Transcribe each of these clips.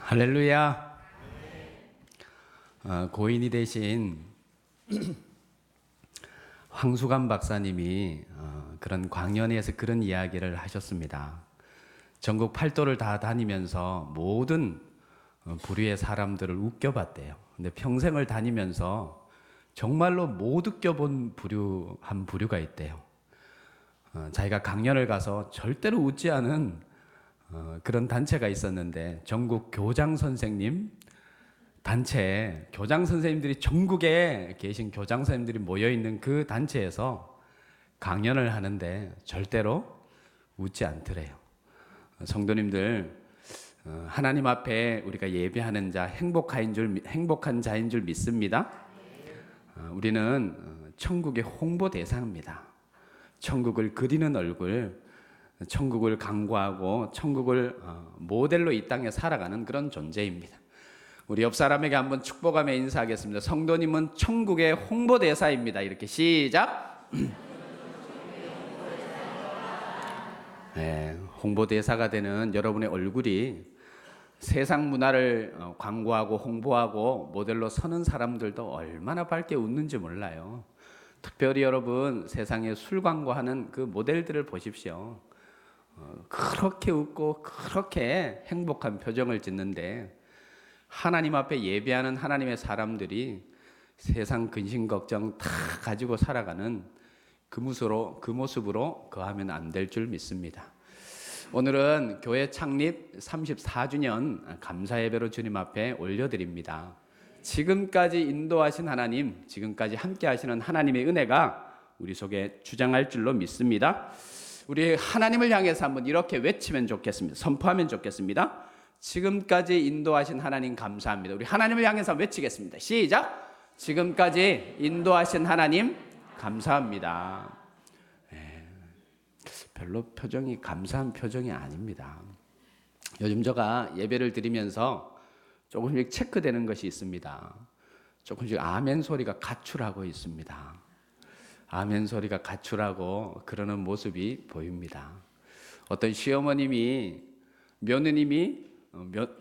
할렐루야. 고인이 되신 황수관 박사님이 그런 광연에서 그런 이야기를 하셨습니다. 전국 팔도를 다 다니면서 모든 부류의 사람들을 웃겨봤대요. 근데 평생을 다니면서 정말로 못 웃겨본 한 부류가 있대요. 자기가 강연을 가서 절대로 웃지 않은 그런 단체가 있었는데, 전국 교장 선생님 단체에 교장 선생님들이, 전국에 계신 교장 선생님들이 모여 있는 그 단체에서 강연을 하는데 절대로 웃지 않더래요. 성도님들, 하나님 앞에 우리가 예배하는 자 행복한 자인 줄 믿습니다. 우리는 천국의 홍보 대상입니다. 천국을 그리는 얼굴, 천국을 강구하고 천국을 모델로 이 땅에 살아가는 그런 존재입니다. 우리 옆 사람에게 한번 축복하며 인사하겠습니다. 성도님은 천국의 홍보대사입니다. 이렇게 시작. 네, 홍보대사가 되는 여러분의 얼굴이 세상 문화를 광고하고 홍보하고 모델로 서는 사람들도 얼마나 밝게 웃는지 몰라요. 특별히 여러분, 세상에 술 광고하는 그 모델들을 보십시오. 그렇게 웃고 그렇게 행복한 표정을 짓는데, 하나님 앞에 예배하는 하나님의 사람들이 세상 근심 걱정 다 가지고 살아가는 그 모습으로 거하면 안 될 줄 믿습니다. 오늘은 교회 창립 34주년 감사 예배로 주님 앞에 올려드립니다. 지금까지 인도하신 하나님, 지금까지 함께 하시는 하나님의 은혜가 우리 속에 주장할 줄로 믿습니다. 우리 하나님을 향해서 한번 이렇게 외치면 좋겠습니다. 선포하면 좋겠습니다. 지금까지 인도하신 하나님 감사합니다. 우리 하나님을 향해서 외치겠습니다. 시작. 지금까지 인도하신 하나님 감사합니다. 별로 표정이 감사한 표정이 아닙니다. 요즘 제가 예배를 드리면서 조금씩 체크되는 것이 있습니다. 조금씩 아멘 소리가 가출하고 있습니다. 아멘 소리가 가출하고 그러는 모습이 보입니다. 어떤 시어머님이, 며느님이,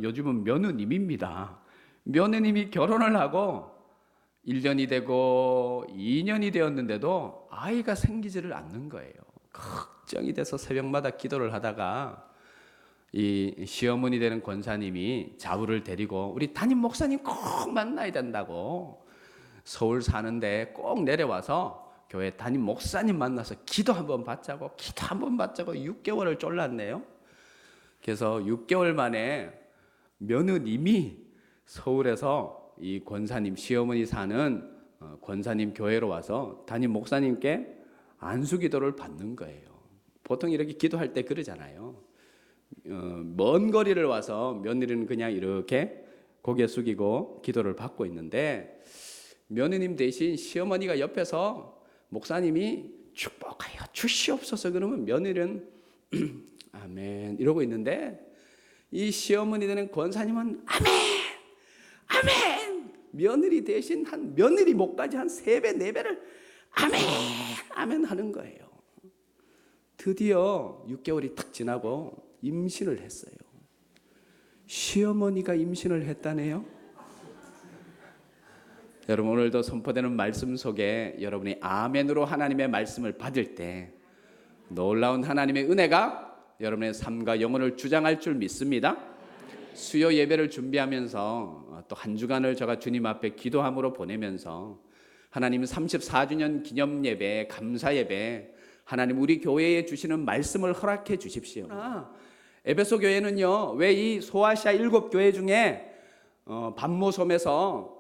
요즘은 며느님입니다. 며느님이 결혼을 하고 1년이 되고 2년이 되었는데도 아이가 생기지를 않는 거예요. 걱정이 돼서 새벽마다 기도를 하다가 이 시어머니 되는 권사님이 자우를 데리고 우리 담임 목사님 꼭 만나야 된다고 서울 사는데 꼭 내려와서 교회 담임 목사님 만나서 기도 한번 받자고 6개월을 쫄랐네요. 그래서 6개월 만에 며느님이 서울에서 이 권사님, 시어머니 사는 권사님 교회로 와서 담임 목사님께 안수기도를 받는 거예요. 보통 이렇게 기도할 때 그러잖아요. 먼 거리를 와서 며느리는 그냥 이렇게 고개 숙이고 기도를 받고 있는데, 며느님 대신 시어머니가 옆에서 목사님이 축복하여 주시옵소서 그러면 며느리는 아멘 이러고 있는데, 이 시어머니 되는 권사님은 아멘 아멘, 며느리 대신 며느리 목까지 한 3배 4배를 아멘 아멘 하는 거예요. 드디어 6개월이 탁 지나고 임신을 했어요. 시어머니가 임신을 했다네요. 여러분, 오늘도 선포되는 말씀 속에 여러분이 아멘으로 하나님의 말씀을 받을 때 놀라운 하나님의 은혜가 여러분의 삶과 영혼을 주장할 줄 믿습니다. 수요 예배를 준비하면서 또 한 주간을 제가 주님 앞에 기도함으로 보내면서, 하나님 34주년 기념 예배, 감사 예배, 하나님 우리 교회에 주시는 말씀을 허락해 주십시오. 에베소 교회는요, 왜 이 소아시아 7교회 중에 반모섬에서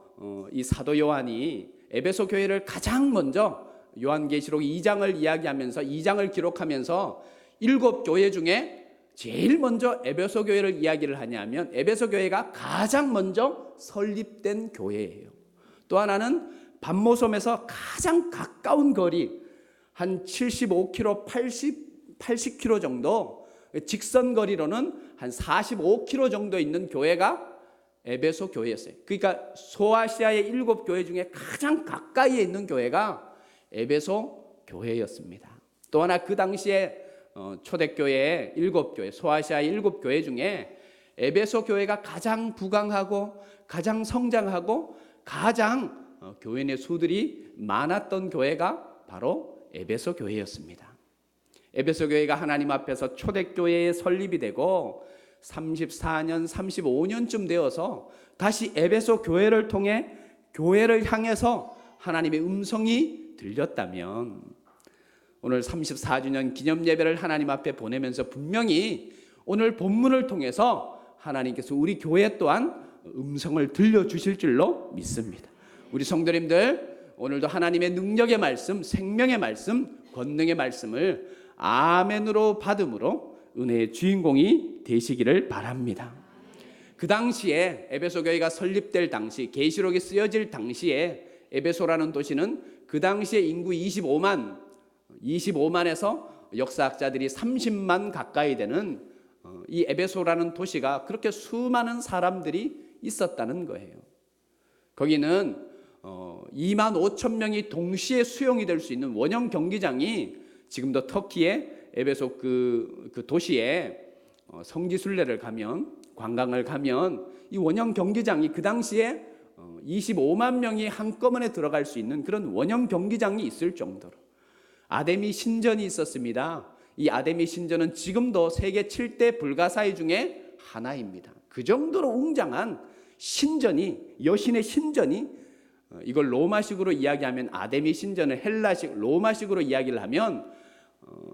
이 사도 요한이 에베소 교회를 가장 먼저 요한계시록 2장을 이야기하면서 2장을 기록하면서 7교회 중에 제일 먼저 에베소 교회를 이야기를 하냐면, 에베소 교회가 가장 먼저 설립된 교회예요. 또 하나는 반모섬에서 가장 가까운 거리, 한 75km, 80km 정도, 직선 거리로는 한 45km 정도 있는 교회가 에베소 교회였어요. 그러니까 소아시아의 7교회 중에 가장 가까이에 있는 교회가 에베소 교회였습니다. 또 하나, 그 당시에 초대교회 7교회, 소아시아의 7교회 중에 에베소 교회가 가장 부강하고 가장 성장하고 가장 교회 내 수들이 많았던 교회가 바로 에베소 교회였습니다. 에베소 교회가 하나님 앞에서 초대교회의 설립이 되고 34년, 35년쯤 되어서 다시 에베소 교회를 통해 교회를 향해서 하나님의 음성이 들렸다면 오늘 34주년 기념 예배를 하나님 앞에 보내면서 분명히 오늘 본문을 통해서 하나님께서 우리 교회 또한 음성을 들려주실 줄로 믿습니다. 우리 성도님들 오늘도 하나님의 능력의 말씀, 생명의 말씀, 권능의 말씀을 아멘으로 받음으로 은혜의 주인공이 되시기를 바랍니다. 그 당시에 에베소 교회가 설립될 당시, 계시록이 쓰여질 당시에 에베소라는 도시는 그 당시에 인구 25만에서 역사학자들이 30만 가까이 되는 이 에베소라는 도시가 그렇게 수많은 사람들이 있었다는 거예요. 거기는 2만 5천 명이 동시에 수용이 될 수 있는 원형 경기장이 지금도 터키의 에베소 그 도시에 성지순례를 가면, 관광을 가면 이 원형 경기장이 그 당시에 25만 명이 한꺼번에 들어갈 수 있는 그런 원형 경기장이 있을 정도로 아데미 신전이 있었습니다. 이 아데미 신전은 지금도 세계 7대 불가사의 중에 하나입니다. 그 정도로 웅장한 신전이, 여신의 신전이, 이걸 로마식으로 이야기하면 아데미 신전을 헬라식 로마식으로 이야기를 하면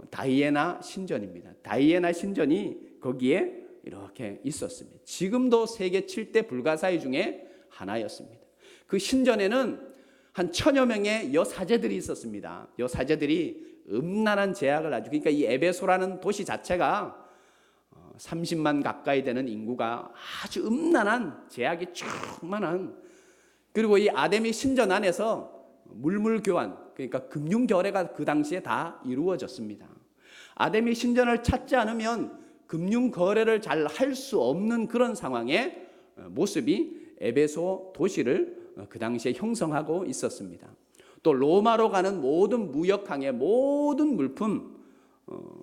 다이애나 신전입니다. 다이애나 신전이 거기에 이렇게 있었습니다. 지금도 세계 7대 불가사의 중에 하나였습니다. 그 신전에는 한 1000여 명의 여사제들이 있었습니다. 여사제들이 음란한 제약을 그러니까 이 에베소라는 도시 자체가 30만 가까이 되는 인구가 아주 음란한 제약이 충만한, 그리고 이 아데미 신전 안에서 물물 교환, 그러니까 금융 거래가 그 당시에 다 이루어졌습니다. 아데미 신전을 찾지 않으면 금융 거래를 잘 할 수 없는 그런 상황의 모습이 에베소 도시를 그 당시에 형성하고 있었습니다. 또 로마로 가는 모든 무역항의 모든 물품,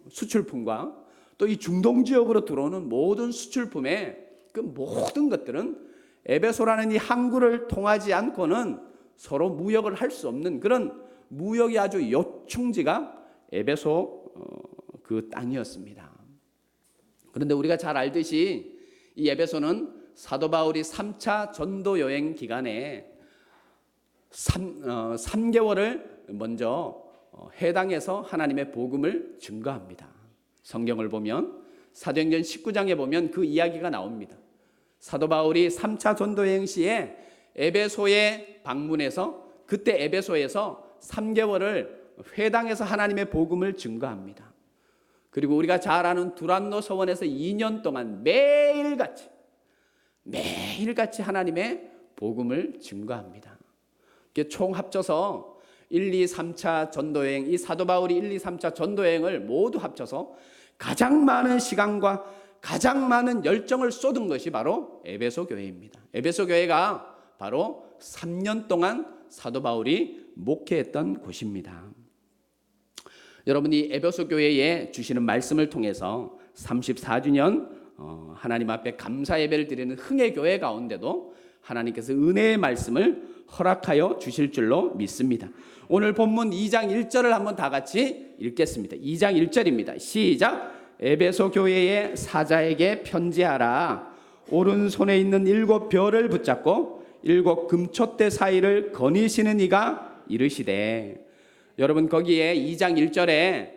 수출품과 또 이 중동 지역으로 들어오는 모든 수출품의 그 모든 것들은 에베소라는 이 항구를 통하지 않고는 서로 무역을 할 수 없는 그런 무역이 아주 요충지가 에베소 그 땅이었습니다. 그런데 우리가 잘 알듯이 이 에베소는 사도 바울이 3차 전도 여행 기간에 3개월을 먼저 해당해서 하나님의 복음을 증거합니다. 성경을 보면 사도행전 19장에 보면 그 이야기가 나옵니다. 사도 바울이 3차 전도 여행 시에 에베소에 방문해서 그때 에베소에서 3개월을 회당에서 하나님의 복음을 증거합니다. 그리고 우리가 잘 아는 두란노 서원에서 2년 동안 매일같이 하나님의 복음을 증거합니다. 총 합쳐서 1, 2, 3차 전도여행, 이 사도 바울이 1, 2, 3차 전도여행을 모두 합쳐서 가장 많은 시간과 가장 많은 열정을 쏟은 것이 바로 에베소 교회입니다. 에베소 교회가 바로 3년 동안 사도 바울이 목회했던 곳입니다. 여러분이 에베소 교회에 주시는 말씀을 통해서 34주년 하나님 앞에 감사 예배를 드리는 흥의 교회 가운데도 하나님께서 은혜의 말씀을 허락하여 주실 줄로 믿습니다. 오늘 본문 2장 1절을 한번 다 같이 읽겠습니다. 2장 1절입니다. 시작. 에베소 교회의 사자에게 편지하라. 오른손에 있는 7별을 붙잡고 7 금촛대 사이를 거니시는 이가 이르시되. 여러분 거기에 2장 1절에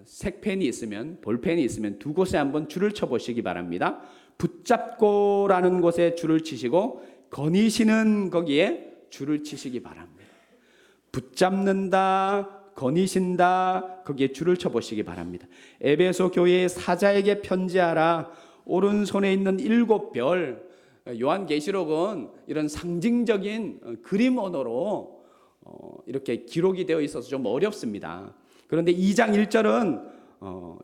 색펜이 있으면, 볼펜이 있으면 두 곳에 한번 줄을 쳐보시기 바랍니다. 붙잡고라는 곳에 줄을 치시고 거니시는 거기에 줄을 치시기 바랍니다. 붙잡는다, 거니신다, 거기에 줄을 쳐보시기 바랍니다. 에베소 교회의 사자에게 편지하라. 오른손에 있는 7별. 요한계시록은 이런 상징적인 그림 언어로 이렇게 기록이 되어 있어서 좀 어렵습니다. 그런데 2장 1절은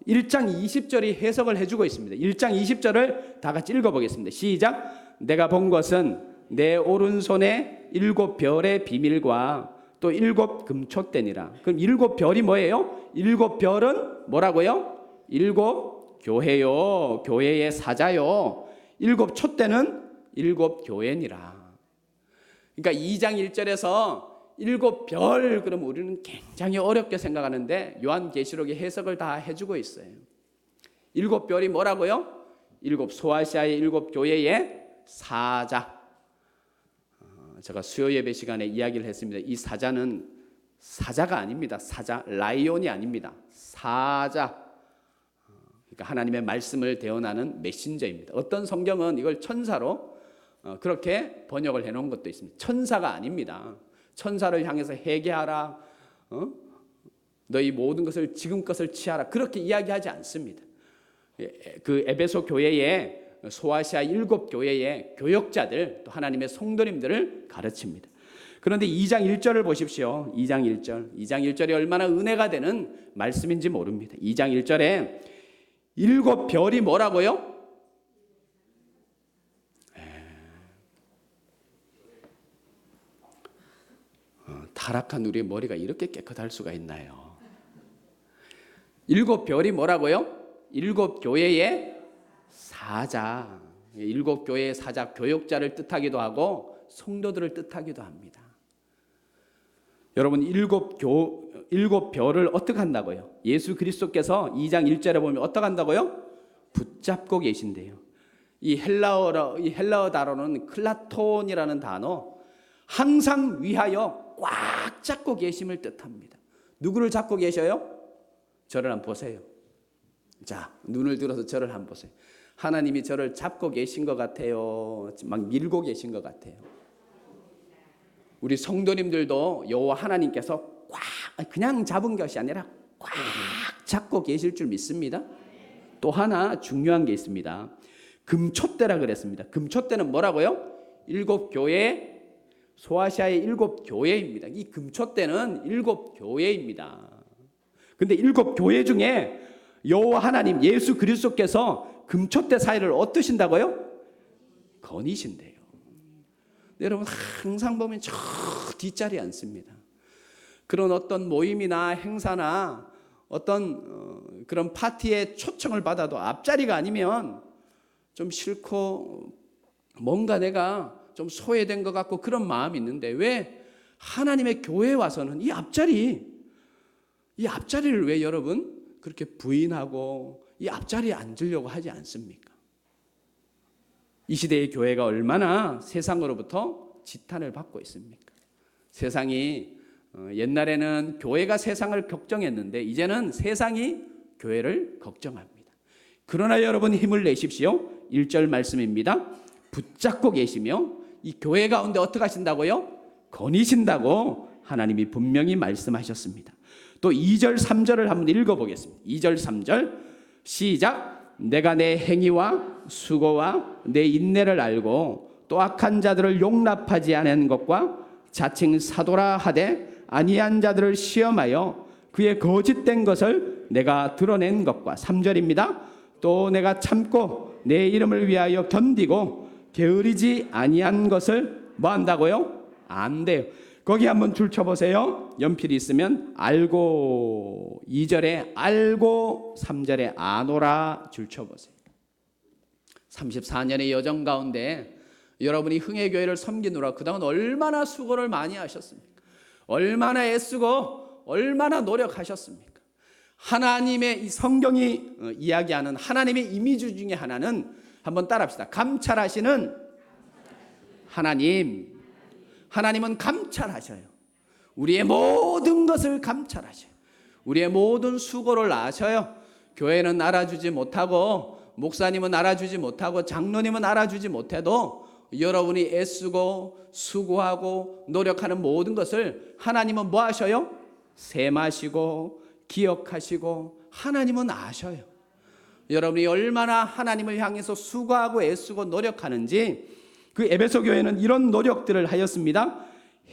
1장 20절이 해석을 해주고 있습니다. 1장 20절을 다 같이 읽어보겠습니다. 시작. 내가 본 것은 내 오른손에 7별의 비밀과 또 7 금촛대니라. 그럼 7별이 뭐예요? 7별은 뭐라고요? 7 교회요. 교회의 사자요. 일곱 촛대는 일곱 교회니라. 그러니까 2장 1절에서 일곱 별, 그럼 우리는 굉장히 어렵게 생각하는데 요한계시록의 해석을 다 해주고 있어요. 일곱 별이 뭐라고요? 일곱 소아시아의 일곱 교회의 사자. 제가 수요 예배 시간에 이야기를 했습니다. 이 사자는 사자가 아닙니다. 사자, 라이온이 아닙니다. 사자. 그러니까 하나님의 말씀을 대언하는 메신저입니다. 어떤 성경은 이걸 천사로 그렇게 번역을 해놓은 것도 있습니다. 천사가 아닙니다. 천사를 향해서 회개하라, 너희 모든 것을 지금 것을 취하라, 그렇게 이야기하지 않습니다. 그 에베소 교회의 소아시아 일곱 교회의 교역자들, 또 하나님의 성도님들을 가르칩니다. 그런데 2장 1절을 보십시오. 2장 1절이 얼마나 은혜가 되는 말씀인지 모릅니다. 2장 1절에 일곱 별이 뭐라고요? 타락한 우리의 머리가 이렇게 깨끗할 수가 있나요? 일곱 별이 뭐라고요? 일곱 교회의 사자. 일곱 교회의 사자, 교역자를 뜻하기도 하고 성도들을 뜻하기도 합니다. 여러분, 일곱 별을 어떻게 한다고요? 예수 그리스도께서 2장 1절에 보면 어떻게 한다고요? 붙잡고 계신대요. 이 헬라어 단어는 클라톤이라는 단어, 항상 위하여 꽉 잡고 계심을 뜻합니다. 누구를 잡고 계셔요? 저를 한번 보세요. 자, 눈을 들어서 저를 한번 보세요. 하나님이 저를 잡고 계신 것 같아요? 막 밀고 계신 것 같아요? 우리 성도님들도 여호와 하나님께서 꽉, 그냥 잡은 것이 아니라 꽉 잡고 계실 줄 믿습니다. 또 하나 중요한 게 있습니다. 금촛대라 그랬습니다. 금촛대는 뭐라고요? 일곱 교회, 소아시아의 일곱 교회입니다. 이 금촛대는 일곱 교회입니다. 근데 일곱 교회 중에 여호와 하나님 예수 그리스도께서 금촛대 사이를 어떠신다고요? 거니신대요. 여러분, 항상 보면 저 뒷자리에 앉습니다. 그런 어떤 모임이나 행사나 어떤 그런 파티에 초청을 받아도 앞자리가 아니면 좀 싫고 뭔가 내가 좀 소외된 것 같고 그런 마음이 있는데, 왜 하나님의 교회에 와서는 이 앞자리를 왜 여러분 그렇게 부인하고 이 앞자리에 앉으려고 하지 않습니까? 이 시대의 교회가 얼마나 세상으로부터 지탄을 받고 있습니까? 세상이 옛날에는 교회가 세상을 걱정했는데 이제는 세상이 교회를 걱정합니다. 그러나 여러분, 힘을 내십시오. 1절 말씀입니다. 붙잡고 계시며 이 교회 가운데 어떻게 하신다고요? 거니신다고 하나님이 분명히 말씀하셨습니다. 또 2절 3절을 한번 읽어보겠습니다. 2절 3절 시작. 내가 내 행위와 수고와 내 인내를 알고 또 악한 자들을 용납하지 않은 것과 자칭 사도라 하되 아니한 자들을 시험하여 그의 거짓된 것을 내가 드러낸 것과 3절입니다. 또 내가 참고 내 이름을 위하여 견디고 게으르지 아니한 것을 뭐 한다고요? 안 돼요. 거기 한번 줄 쳐보세요. 연필이 있으면 알고, 2절에 알고 3절에 아노라 줄 쳐보세요. 34년의 여정 가운데 여러분이 흥해교회를 섬기느라 그동안 얼마나 수고를 많이 하셨습니까? 얼마나 애쓰고 얼마나 노력하셨습니까? 하나님의 이 성경이 이야기하는 하나님의 이미지 중에 하나는 한번 따라합시다. 감찰하시는 하나님. 하나님은 감찰하셔요. 우리의 모든 것을 감찰하셔요. 우리의 모든 수고를 아셔요. 교회는 알아주지 못하고, 목사님은 알아주지 못하고, 장로님은 알아주지 못해도 여러분이 애쓰고 수고하고 노력하는 모든 것을 하나님은 뭐 하셔요? 셈하시고 기억하시고 하나님은 아셔요. 여러분이 얼마나 하나님을 향해서 수고하고 애쓰고 노력하는지 그 에베소 교회는 이런 노력들을 하였습니다.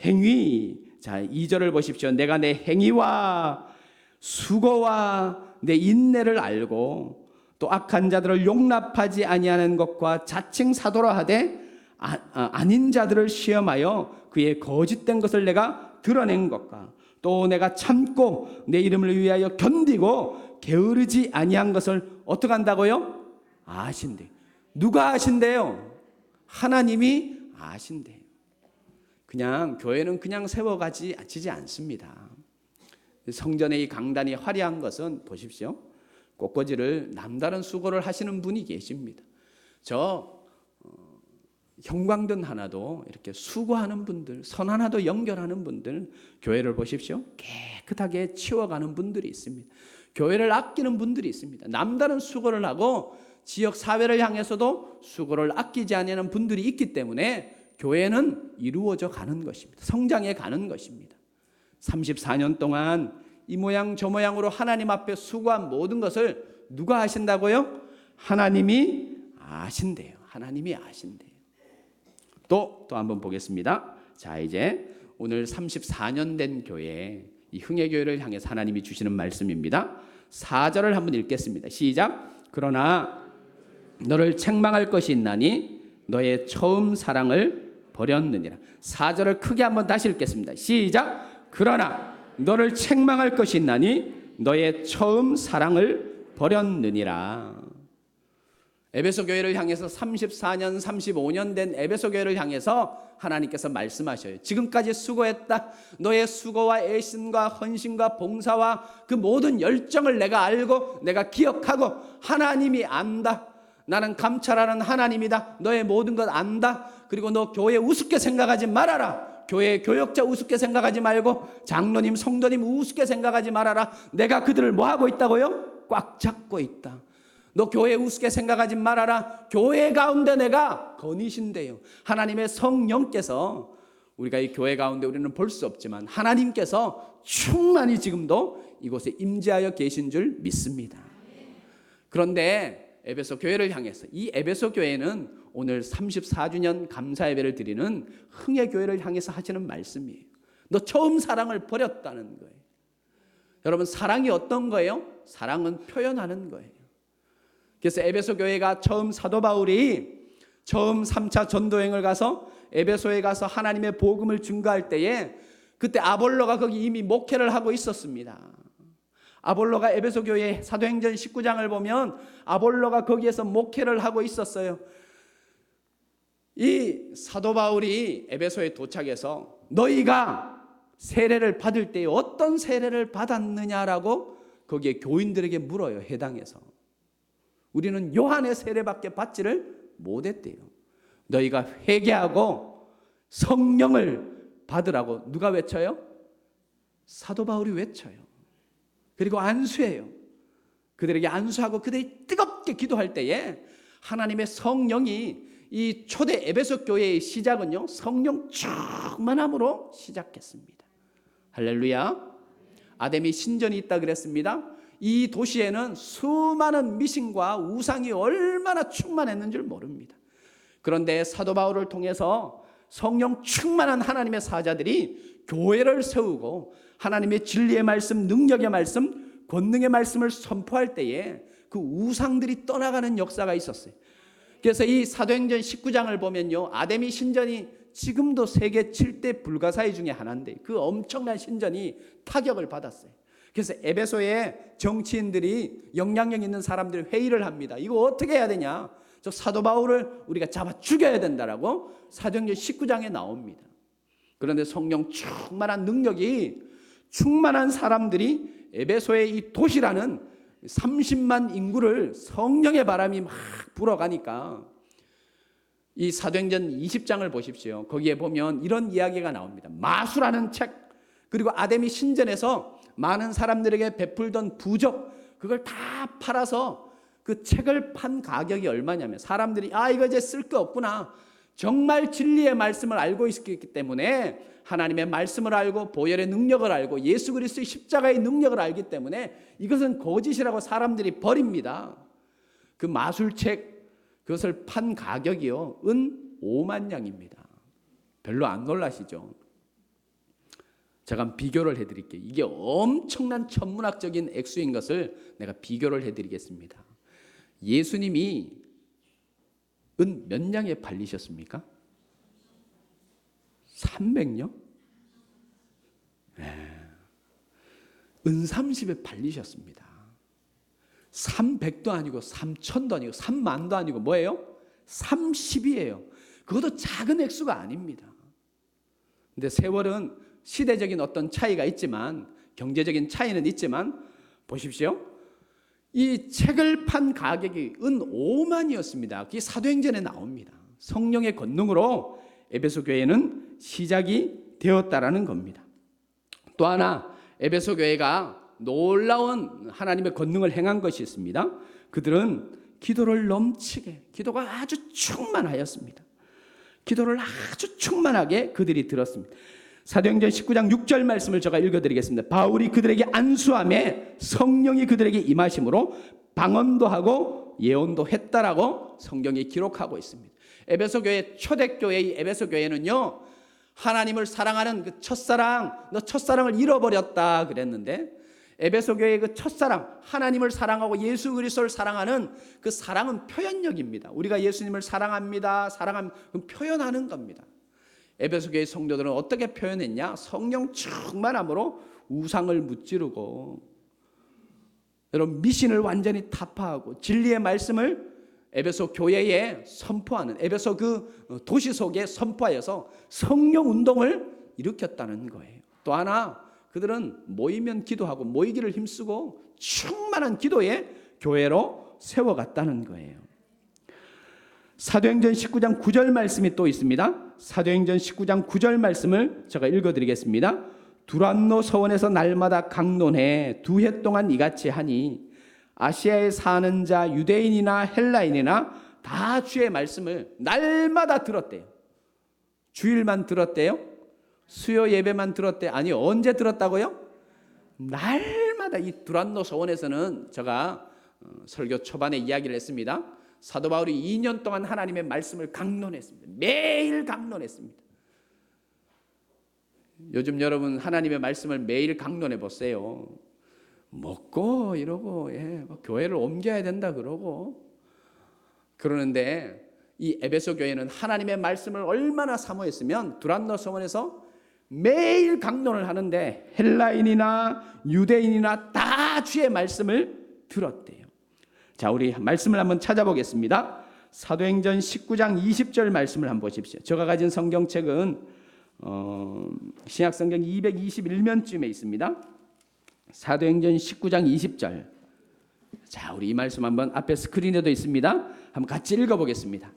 행위. 자, 2절을 보십시오. 내가 내 행위와 수고와 내 인내를 알고 또 악한 자들을 용납하지 아니하는 것과 자칭 사도라 하되 아닌 자들을 시험하여 그의 거짓된 것을 내가 드러낸 것과 또 내가 참고 내 이름을 위하여 견디고 게으르지 아니한 것을 어떻게 한다고요? 아신대. 누가 아신대요? 하나님이 아신대요. 그냥 교회는 그냥 세워가지지 않습니다. 성전의 이 강단이 화려한 것은 보십시오. 꽃꽂이를 남다른 수고를 하시는 분이 계십니다. 형광등 하나도 이렇게 수고하는 분들, 선 하나도 연결하는 분들, 교회를 보십시오. 깨끗하게 치워가는 분들이 있습니다. 교회를 아끼는 분들이 있습니다. 남다른 수고를 하고 지역 사회를 향해서도 수고를 아끼지 않는 분들이 있기 때문에 교회는 이루어져 가는 것입니다. 성장해 가는 것입니다. 34년 동안 이 모양 저 모양으로 하나님 앞에 수고한 모든 것을 누가 아신다고요? 하나님이 아신대요. 하나님이 아신대요. 또 한번 보겠습니다. 자, 이제 오늘 34년 된 교회, 이 흥해교회를 향해서 하나님이 주시는 말씀입니다. 4절을 한번 읽겠습니다. 시작. 그러나 너를 책망할 것이 있나니 너의 처음 사랑을 버렸느니라. 4절을 크게 한번 다시 읽겠습니다. 시작. 그러나 너를 책망할 것이 있나니 너의 처음 사랑을 버렸느니라. 에베소 교회를 향해서 34년, 35년 된 에베소 교회를 향해서 하나님께서 말씀하셔요. 지금까지 수고했다. 너의 수고와 애신과 헌신과 봉사와 그 모든 열정을 내가 알고 내가 기억하고 하나님이 안다. 나는 감찰하는 하나님이다. 너의 모든 것 안다. 그리고 너 교회 우습게 생각하지 말아라. 교회 교역자 우습게 생각하지 말고 장로님, 성도님 우습게 생각하지 말아라. 내가 그들을 뭐 하고 있다고요? 꽉 잡고 있다. 너 교회 우습게 생각하지 말아라. 교회 가운데 내가 거니신대요. 하나님의 성령께서, 우리가 이 교회 가운데 우리는 볼 수 없지만 하나님께서 충만히 지금도 이곳에 임재하여 계신 줄 믿습니다. 그런데 에베소 교회를 향해서, 이 에베소 교회는 오늘 34주년 감사 예배를 드리는 흥해 교회를 향해서 하시는 말씀이에요. 너 처음 사랑을 버렸다는 거예요. 여러분, 사랑이 어떤 거예요? 사랑은 표현하는 거예요. 그래서 에베소 교회가 처음 사도 바울이 처음 3차 전도행을 가서 에베소에 가서 하나님의 복음을 증거할 때에 그때 아볼로가 거기 이미 목회를 하고 있었습니다. 아볼로가 에베소 교회 사도행전 19장을 보면 아볼로가 거기에서 목회를 하고 있었어요. 이 사도 바울이 에베소에 도착해서 너희가 세례를 받을 때 어떤 세례를 받았느냐라고 거기에 교인들에게 물어요. 해당해서. 우리는 요한의 세례밖에 받지를 못했대요. 너희가 회개하고 성령을 받으라고 누가 외쳐요? 사도 바울이 외쳐요. 그리고 안수해요. 그들에게 안수하고 그들이 뜨겁게 기도할 때에 하나님의 성령이, 이 초대 에베소 교회의 시작은요, 성령 충만함으로 시작했습니다. 할렐루야. 아담이 신전이 있다 그랬습니다. 이 도시에는 수많은 미신과 우상이 얼마나 충만했는 줄 모릅니다. 그런데 사도 바울을 통해서 성령 충만한 하나님의 사자들이 교회를 세우고 하나님의 진리의 말씀, 능력의 말씀, 권능의 말씀을 선포할 때에 그 우상들이 떠나가는 역사가 있었어요. 그래서 이 사도행전 19장을 보면요, 아담이 신전이 지금도 세계 7대 불가사의 중에 하나인데 그 엄청난 신전이 타격을 받았어요. 그래서 에베소의 정치인들이, 영향력 있는 사람들이 회의를 합니다. 이거 어떻게 해야 되냐? 저 사도 바울을 우리가 잡아 죽여야 된다라고 사도행전 19장에 나옵니다. 그런데 성령 충만한 능력이, 충만한 사람들이 에베소의 이 도시라는 30만 인구를 성령의 바람이 막 불어가니까, 이 사도행전 20장을 보십시오. 거기에 보면 이런 이야기가 나옵니다. 마수라는 책, 그리고 아담이 신전에서 많은 사람들에게 베풀던 부적, 그걸 다 팔아서 그 책을 판 가격이 얼마냐면, 사람들이 이거 이제 쓸 거 없구나, 정말 진리의 말씀을 알고 있기 때문에, 하나님의 말씀을 알고 보혈의 능력을 알고 예수 그리스도의 십자가의 능력을 알기 때문에 이것은 거짓이라고 사람들이 버립니다. 그 마술책, 그것을 판 가격이요, 은 5만 양입니다. 별로 안 놀라시죠? 제가 비교를 해드릴게요. 이게 엄청난 천문학적인 액수인 것을 내가 비교를 해드리겠습니다. 예수님이 은 몇 양에 팔리셨습니까? 300요? 은 30에 팔리셨습니다. 300도 아니고 3천도 아니고 3만도 아니고 뭐예요? 30이에요. 그것도 작은 액수가 아닙니다. 근데 세월은 시대적인 어떤 차이가 있지만, 경제적인 차이는 있지만, 보십시오. 이 책을 판 가격이 은 5만이었습니다. 그게 사도행전에 나옵니다. 성령의 권능으로 에베소 교회는 시작이 되었다라는 겁니다. 또 하나, 에베소 교회가 놀라운 하나님의 권능을 행한 것이 있습니다. 그들은 기도를 넘치게, 기도가 아주 충만하였습니다. 기도를 아주 충만하게 그들이 들었습니다. 사도행전 19장 6절 말씀을 제가 읽어드리겠습니다. 바울이 그들에게 안수함에 성령이 그들에게 임하심으로 방언도 하고 예언도 했다라고 성경이 기록하고 있습니다. 에베소 교회, 초대교회의 에베소 교회는요, 하나님을 사랑하는 그 첫사랑, 너 첫사랑을 잃어버렸다 그랬는데, 에베소 교회의 그 첫사랑, 하나님을 사랑하고 예수 그리스도를 사랑하는 그 사랑은 표현력입니다. 우리가 예수님을 사랑합니다, 표현하는 겁니다. 에베소 교회 성도들은 어떻게 표현했냐? 성령 충만함으로 우상을 무찌르고, 여러분, 미신을 완전히 타파하고 진리의 말씀을 에베소 교회에 선포하는, 에베소 그 도시 속에 선포하여서 성령 운동을 일으켰다는 거예요. 또 하나, 그들은 모이면 기도하고 모이기를 힘쓰고 충만한 기도의 교회로 세워갔다는 거예요. 사도행전 19장 9절 말씀이 또 있습니다. 사도행전 19장 9절 말씀을 제가 읽어드리겠습니다. 두란노 서원에서 날마다 강론해 2해 동안 이같이 하니 아시아에 사는 자 유대인이나 헬라인이나 다 주의 말씀을 날마다 들었대요. 주일만 들었대요? 수요 예배만 들었대요? 아니, 언제 들었다고요? 날마다. 이 두란노 서원에서는 제가 설교 초반에 이야기를 했습니다. 사도 바울이 2년 동안 하나님의 말씀을 강론했습니다. 매일 강론했습니다. 요즘 여러분 하나님의 말씀을 매일 강론해 보세요. 먹고 이러고, 교회를 옮겨야 된다 그러고 그러는데, 이 에베소 교회는 하나님의 말씀을 얼마나 사모했으면 두란노 서원에서 매일 강론을 하는데 헬라인이나 유대인이나 다 주의 말씀을 들었대요. 자, 우리 말씀을 한번 찾아보겠습니다. 사도행전 19장 20절 말씀을 한번 보십시오. 제가 가진 성경책은 신약성경 221면쯤에 있습니다. 사도행전 19장 20절. 자, 우리 이 말씀 한번 앞에 스크린에도 있습니다. 한번 같이 읽어보겠습니다.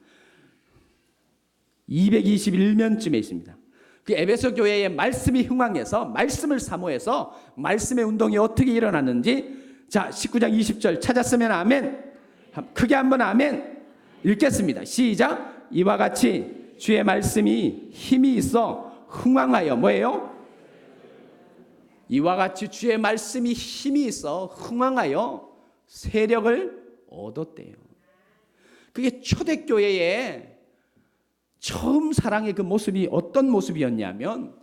221면쯤에 있습니다. 그 에베소 교회의 말씀이 흥왕해서, 말씀을 사모해서 말씀의 운동이 어떻게 일어났는지, 자, 19장 20절 찾았으면 아멘. 크게 한번 아멘 읽겠습니다. 시작. 이와 같이 주의 말씀이 힘이 있어 흥왕하여, 뭐예요? 이와 같이 주의 말씀이 힘이 있어 흥왕하여 세력을 얻었대요. 그게 초대교회의 처음 사랑의 그 모습이 어떤 모습이었냐면,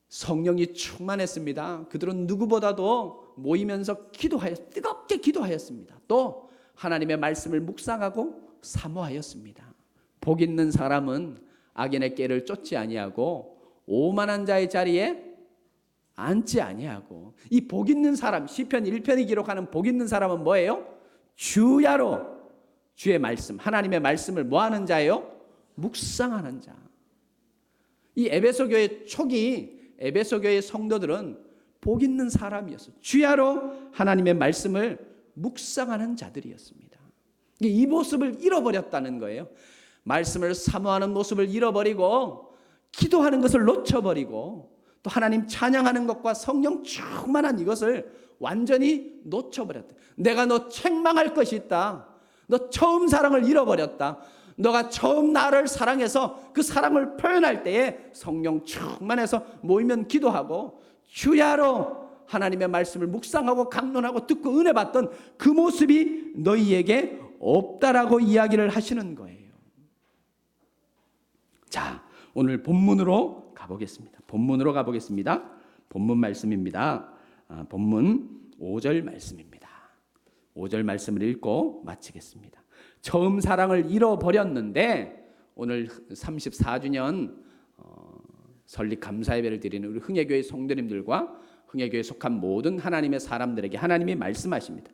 성령이 충만했습니다. 그들은 누구보다도 모이면서 뜨겁게 기도하였습니다. 또 하나님의 말씀을 묵상하고 사모하였습니다. 복 있는 사람은 악인의 꾀를 쫓지 아니하고 오만한 자의 자리에 앉지 아니하고. 이 복 있는 사람, 시편 1편이 기록하는 복 있는 사람은 뭐예요? 주야로 주의 말씀, 하나님의 말씀을 뭐하는 자예요? 묵상하는 자. 이 에베소 교회 초기 에베소 교회 성도들은 복 있는 사람이었어요. 주야로 하나님의 말씀을 묵상하는 자들이었습니다. 이 모습을 잃어버렸다는 거예요. 말씀을 사모하는 모습을 잃어버리고 기도하는 것을 놓쳐버리고 또 하나님 찬양하는 것과 성령 충만한 이것을 완전히 놓쳐버렸다. 내가 너 책망할 것이 있다. 너 처음 사랑을 잃어버렸다. 너가 처음 나를 사랑해서 그 사랑을 표현할 때에 성령 충만해서 모이면 기도하고 주야로 하나님의 말씀을 묵상하고 강론하고 듣고 은혜 받던 그 모습이 너희에게 없다라고 이야기를 하시는 거예요. 자, 오늘 본문으로 가보겠습니다. 본문 말씀입니다. 본문 5절 말씀입니다. 5절 말씀을 읽고 마치겠습니다. 처음 사랑을 잃어버렸는데 오늘 34주년 설립 감사예배를 드리는 우리 흥해교회 성도님들과 흥해교회에 속한 모든 하나님의 사람들에게 하나님이 말씀하십니다.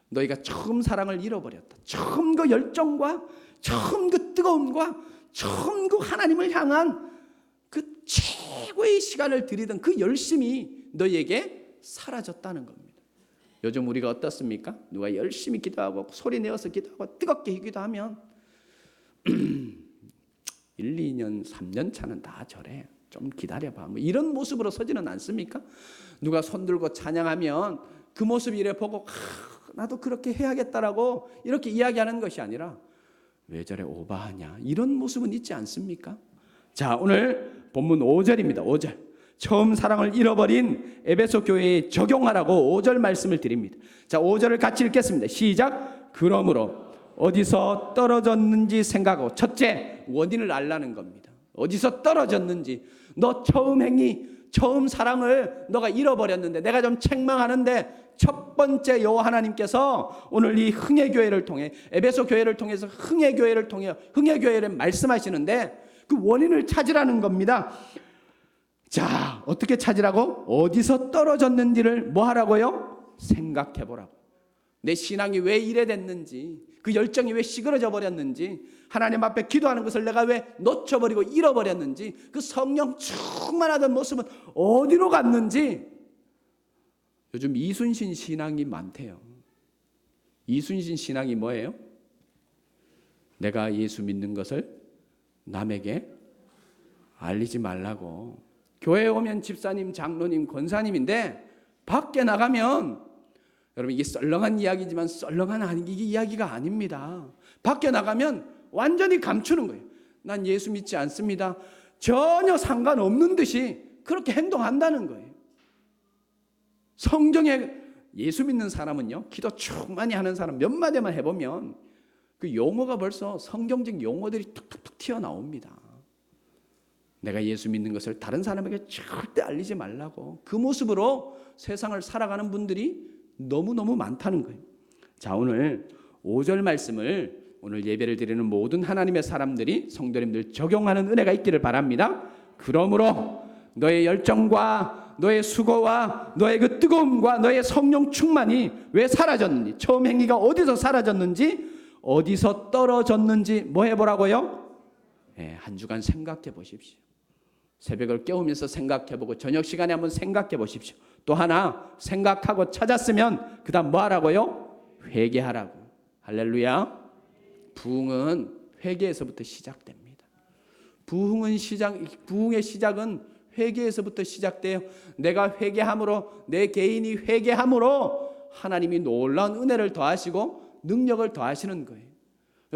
너희가 처음 사랑을 잃어버렸다. 처음 그 열정과 처음 그 뜨거움과 처음 그 하나님을 향한 그 최고의 시간을 들이던 그 열심이 너에게 사라졌다는 겁니다. 요즘 우리가 어떻습니까? 누가 열심히 기도하고 소리 내어서 기도하고 뜨겁게 기도하면 1, 2년, 3년 차는 다 저래. 좀 기다려봐. 뭐 이런 모습으로 서지는 않습니까? 누가 손들고 찬양하면 그 모습 이래 보고 나도 그렇게 해야겠다라고 이렇게 이야기하는 것이 아니라 왜 저래 오바하냐 이런 모습은 있지 않습니까? 자, 오늘 본문 5절입니다. 5절. 처음 사랑을 잃어버린 에베소 교회에 적용하라고 5절 말씀을 드립니다. 자, 5절을 같이 읽겠습니다. 시작. 그러므로 어디서 떨어졌는지 생각하고, 첫째 원인을 알라는 겁니다. 어디서 떨어졌는지. 너 처음 행위, 처음 사랑을 너가 잃어버렸는데, 내가 좀 책망하는데 첫 번째 여호와 하나님께서 오늘 이 흥해교회를 통해, 에베소 교회를 통해서 흥해교회를 통해 흥해교회를 말씀하시는데 그 원인을 찾으라는 겁니다. 자, 어떻게 찾으라고? 어디서 떨어졌는지를 뭐 하라고요? 생각해 보라고. 내 신앙이 왜 이래 됐는지, 그 열정이 왜 시그러져 버렸는지, 하나님 앞에 기도하는 것을 내가 왜 놓쳐버리고 잃어버렸는지, 그 성령 충만하던 모습은 어디로 갔는지. 요즘 이순신 신앙이 많대요. 이순신 신앙이 뭐예요? 내가 예수 믿는 것을 남에게 알리지 말라고. 교회에 오면 집사님, 장로님, 권사님인데 밖에 나가면, 여러분 이게 썰렁한 이야기지만 썰렁한 이야기가 아닙니다. 밖에 나가면 완전히 감추는 거예요. 난 예수 믿지 않습니다. 전혀 상관없는 듯이 그렇게 행동한다는 거예요. 성경에 예수 믿는 사람은요, 기도 충만히 하는 사람 몇 마디만 해보면 그 용어가 벌써 성경적 용어들이 툭툭툭 튀어나옵니다. 내가 예수 믿는 것을 다른 사람에게 절대 알리지 말라고. 그 모습으로 세상을 살아가는 분들이 너무너무 많다는 거예요. 자, 오늘 5절 말씀을 오늘 예배를 드리는 모든 하나님의 사람들이, 성도님들 적용하는 은혜가 있기를 바랍니다. 그러므로 너의 열정과 너의 수고와 너의 그 뜨거움과 너의 성령 충만이 왜 사라졌는지, 처음 행위가 어디서 사라졌는지, 어디서 떨어졌는지 뭐 해보라고요? 한 주간 생각해 보십시오. 새벽을 깨우면서 생각해보고 저녁 시간에 한번 생각해 보십시오. 또 하나 생각하고 찾았으면 그 다음 뭐 하라고요? 회개하라고. 할렐루야. 부흥은 회개에서부터 시작됩니다. 부흥의 시작은 회개에서부터 시작돼요. 내가 회개함으로, 내 개인이 회개함으로 하나님이 놀라운 은혜를 더하시고 능력을 더하시는 거예요.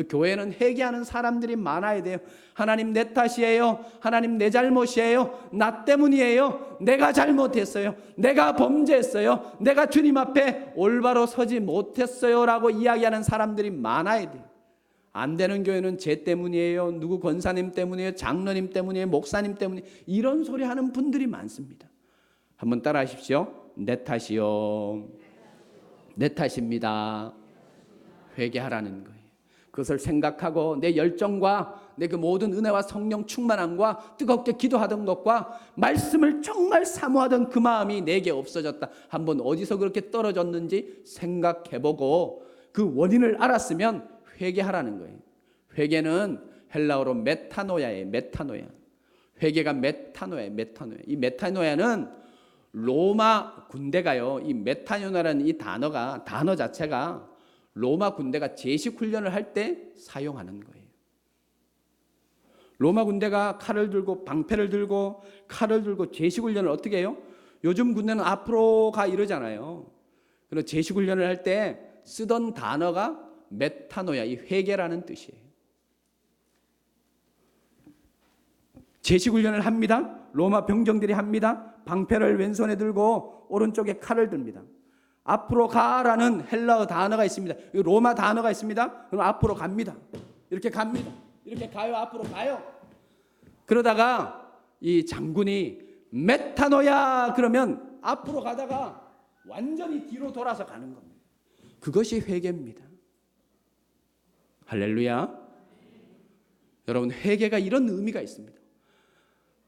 교회는 회개하는 사람들이 많아야 돼요. 하나님 내 탓이에요. 하나님 내 잘못이에요. 나 때문이에요. 내가 잘못했어요. 내가 범죄했어요. 내가 주님 앞에 올바로 서지 못했어요 라고 이야기하는 사람들이 많아야 돼요. 안 되는 교회는 제 때문이에요. 누구 권사님 때문이에요. 장로님 때문이에요. 목사님 때문이에요. 이런 소리 하는 분들이 많습니다. 한번 따라 하십시오. 내 탓이요. 내 탓입니다. 회개하라는 거예요. 그것을 생각하고 내 열정과 내 그 모든 은혜와 성령 충만함과 뜨겁게 기도하던 것과 말씀을 정말 사모하던 그 마음이 내게 없어졌다. 한번 어디서 그렇게 떨어졌는지 생각해보고 그 원인을 알았으면 회개하라는 거예요. 회개는 헬라어로 메타노야예요. 메타노야. 회개가 메타노야. 메타노야. 이 메타노야는 로마 군대가요, 이 메타노야라는 이 단어 자체가 로마 군대가 제식 훈련을 할 때 사용하는 거예요. 로마 군대가 칼을 들고 방패를 들고 칼을 들고 제식 훈련을 어떻게 해요? 요즘 군대는 앞으로 가 이러잖아요. 그래서 제식 훈련을 할 때 쓰던 단어가 메타노야, 이 회개라는 뜻이에요. 제식 훈련을 합니다. 로마 병정들이 합니다. 방패를 왼손에 들고 오른쪽에 칼을 듭니다. 앞으로 가라는 헬라어 단어가 있습니다. 로마 단어가 있습니다. 그럼 앞으로 갑니다. 이렇게 갑니다. 이렇게 가요. 앞으로 가요. 그러다가 이 장군이 메타노야 그러면 앞으로 가다가 완전히 뒤로 돌아서 가는 겁니다. 그것이 회개입니다. 할렐루야. 여러분, 회개가 이런 의미가 있습니다.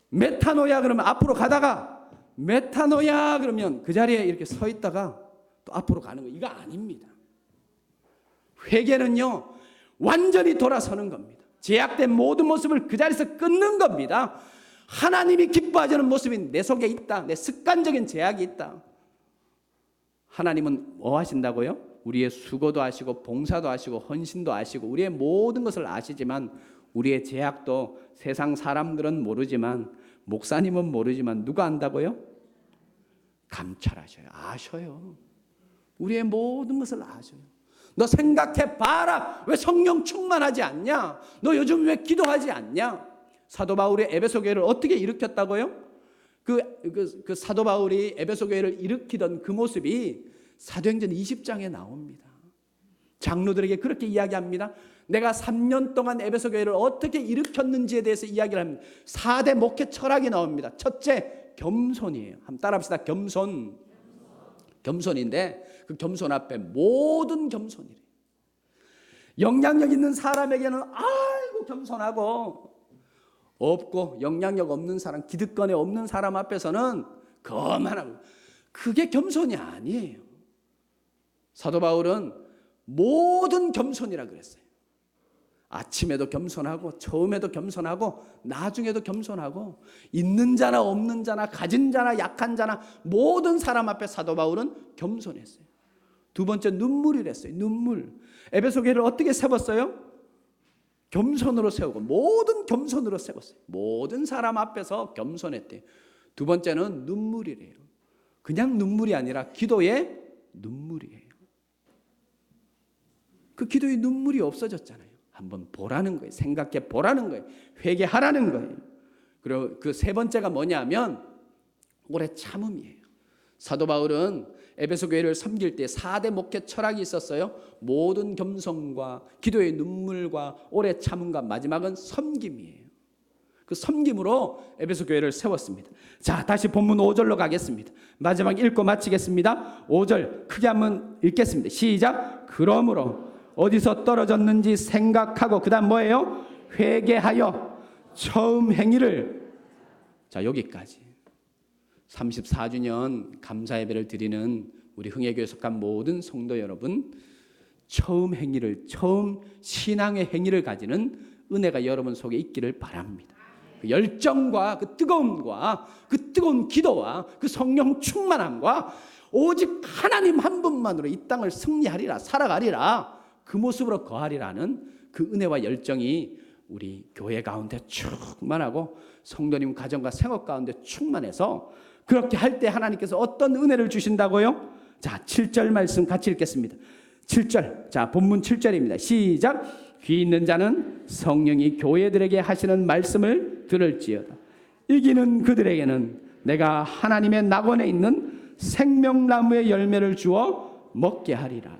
메타노야 그러면 앞으로 가다가, 메타노야 그러면 그 자리에 이렇게 서 있다가 또 앞으로 가는 거, 이거 아닙니다. 회개는요, 완전히 돌아서는 겁니다. 제약된 모든 모습을 그 자리에서 끊는 겁니다. 하나님이 기뻐하지 않는 모습이 내 속에 있다. 내 습관적인 제약이 있다. 하나님은 뭐 하신다고요? 우리의 수고도 아시고 봉사도 아시고 헌신도 아시고 우리의 모든 것을 아시지만 우리의 제약도 세상 사람들은 모르지만 목사님은 모르지만 누가 안다고요? 감찰하셔요. 아셔요. 우리의 모든 것을 아셔요. 너 생각해 봐라. 왜 성령 충만하지 않냐? 너 요즘 왜 기도하지 않냐? 사도 바울이 에베소 교회를 어떻게 일으켰다고요? 그 사도 바울이 에베소 교회를 일으키던 그 모습이 사도행전 20장에 나옵니다. 장로들에게 그렇게 이야기합니다. 내가 3년 동안 에베소 교회를 어떻게 일으켰는지에 대해서 이야기를 합니다. 4대 목회 철학이 나옵니다. 첫째, 겸손이에요. 한번 따라합시다. 겸손. 겸손인데 그 겸손 앞에 모든 겸손이래요. 영향력 있는 사람에게는 아이고 겸손하고, 없고 영향력 없는 사람, 기득권에 없는 사람 앞에서는 거만하고, 그게 겸손이 아니에요. 사도 바울은 모든 겸손이라 그랬어요. 아침에도 겸손하고, 처음에도 겸손하고, 나중에도 겸손하고, 있는 자나 없는 자나 가진 자나 약한 자나 모든 사람 앞에 사도 바울은 겸손했어요. 두 번째, 눈물이랬어요. 눈물. 에베소 교회를 어떻게 세웠어요? 겸손으로 세우고, 모든 겸손으로 세웠어요. 모든 사람 앞에서 겸손했대요. 두 번째는 눈물이래요. 그냥 눈물이 아니라 기도의 눈물이에요. 그 기도의 눈물이 없어졌잖아요. 한번 보라는 거예요. 생각해 보라는 거예요. 회개하라는 거예요. 그리고 그 세 번째가 뭐냐면 오래 참음이에요. 사도 바울은 에베소 교회를 섬길 때 4대 목회 철학이 있었어요. 모든 겸손과 기도의 눈물과 오래 참음과 마지막은 섬김이에요. 그 섬김으로 에베소 교회를 세웠습니다. 자, 다시 본문 5절로 가겠습니다. 마지막 읽고 마치겠습니다. 5절 크게 한번 읽겠습니다. 시작. 그러므로 어디서 떨어졌는지 생각하고, 그 다음 뭐예요? 회개하여 처음 행위를. 자, 여기까지 34주년 감사 예배를 드리는 우리 흥예교회 속한 모든 성도 여러분, 처음 행위를, 처음 신앙의 행위를 가지는 은혜가 여러분 속에 있기를 바랍니다. 그 열정과 그 뜨거움과 그 뜨거운 기도와 그 성령 충만함과 오직 하나님 한 분만으로 이 땅을 승리하리라, 살아가리라, 그 모습으로 거하리라는 그 은혜와 열정이 우리 교회 가운데 충만하고 성도님 가정과 생업 가운데 충만해서, 그렇게 할 때 하나님께서 어떤 은혜를 주신다고요? 자, 7절 말씀 같이 읽겠습니다. 7절. 자, 본문 7절입니다. 시작. 귀 있는 자는 성령이 교회들에게 하시는 말씀을 들을지어다. 이기는 그들에게는 내가 하나님의 낙원에 있는 생명나무의 열매를 주어 먹게 하리라.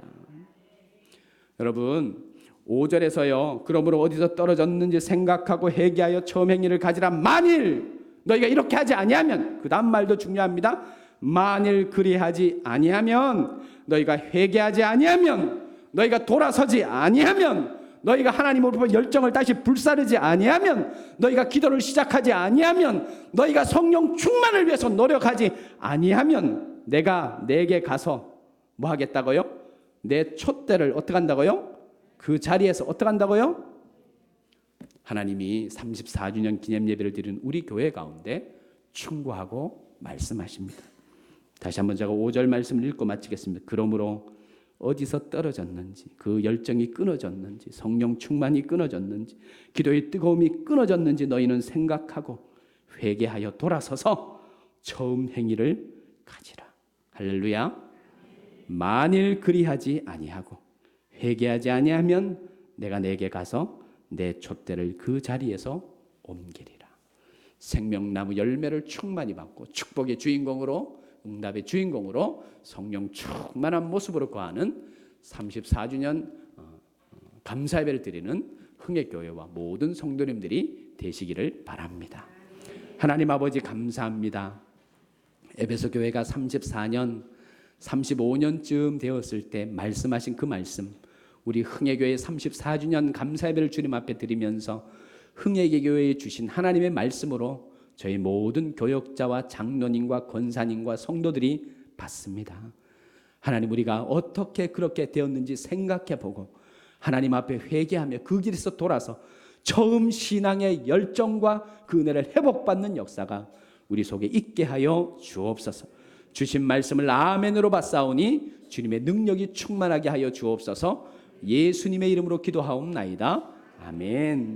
여러분, 5절에서요. 그러므로 어디서 떨어졌는지 생각하고 회개하여 처음 행위를 가지라. 만일 너희가 이렇게 하지 아니하면, 그 다음 말도 중요합니다. 만일 그리하지 아니하면, 너희가 회개하지 아니하면, 너희가 돌아서지 아니하면, 너희가 하나님으로부터 열정을 다시 불사르지 아니하면, 너희가 기도를 시작하지 아니하면, 너희가 성령 충만을 위해서 노력하지 아니하면, 내가 내게 가서 뭐 하겠다고요? 내 촛대를 어떻게 한다고요? 그 자리에서 어떻게 한다고요? 하나님이 34주년 기념 예배를 드리는 우리 교회 가운데 충고하고 말씀하십니다. 다시 한번 제가 5절 말씀을 읽고 마치겠습니다. 그러므로 어디서 떨어졌는지, 그 열정이 끊어졌는지, 성령 충만이 끊어졌는지, 기도의 뜨거움이 끊어졌는지 너희는 생각하고 회개하여 돌아서서 처음 행위를 가지라. 할렐루야. 만일 그리하지 아니하고 회개하지 아니하면 내가 내게 가서 내 촛대를 그 자리에서 옮기리라. 생명나무 열매를 충만히 받고 축복의 주인공으로, 응답의 주인공으로 성령 충만한 모습으로 거하는 34주년 감사 예배를 드리는 흥예교회와 모든 성도님들이 되시기를 바랍니다. 하나님 아버지 감사합니다. 에베소 교회가 34년, 35년쯤 되었을 때 말씀하신 그 말씀, 우리 흥예교회 34주년 감사 예배를 주님 앞에 드리면서 흥예교회에 주신 하나님의 말씀으로 저희 모든 교역자와 장로님과 권사님과 성도들이 받습니다. 하나님, 우리가 어떻게 그렇게 되었는지 생각해 보고 하나님 앞에 회개하며 그 길에서 돌아서 처음 신앙의 열정과 그 은혜를 회복받는 역사가 우리 속에 있게 하여 주옵소서. 주신 말씀을 아멘으로 받사오니 주님의 능력이 충만하게 하여 주옵소서. 예수님의 이름으로 기도하옵나이다. 아멘.